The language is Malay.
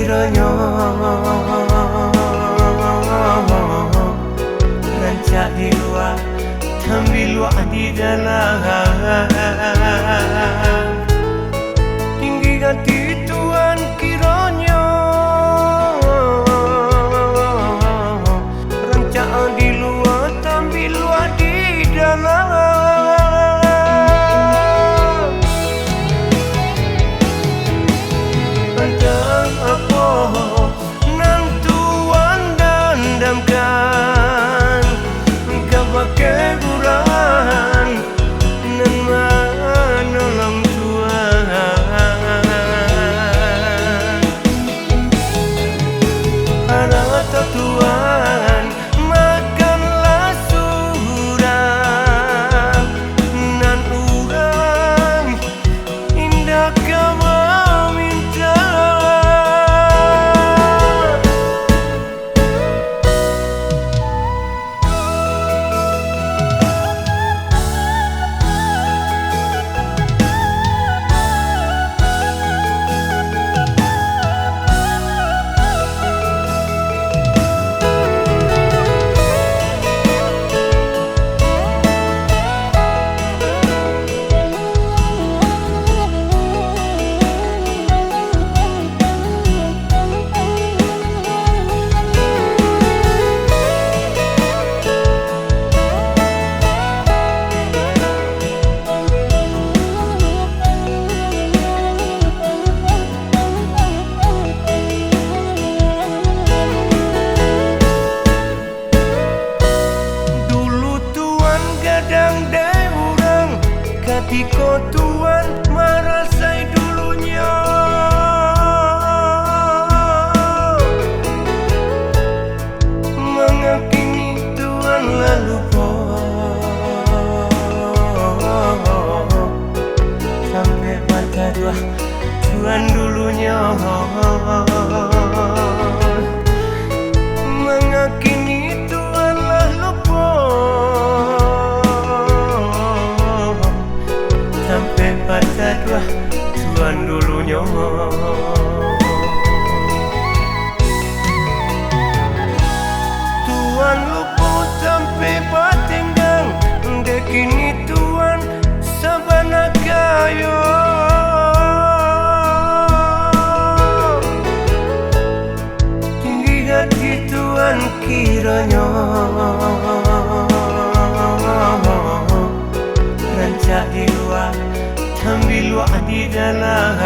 kiranya rancak di luar tapi luar di dalam. Tinggi hati Tuhan kiranya rancak di luar tapi luar di dalam. Entah apa nan Tuhan dandamkan, engkau pakai Quran nan menolong Tuhan. Harap Tuhan makanlah surah nan urang indah kau meminta. Ketika Tuhan merasai dulunya, mengakini Tuhan lalu sampai pada dua Tuhan dulunya, mengakini Tuhan lalu sampai pada dua Tuhan dulunya. Tuhan luput sampai patenggang, dekini Tuhan sabana kayo. Tinggi hati Tuhan kiranya rancak di luar tapi luar di dalam.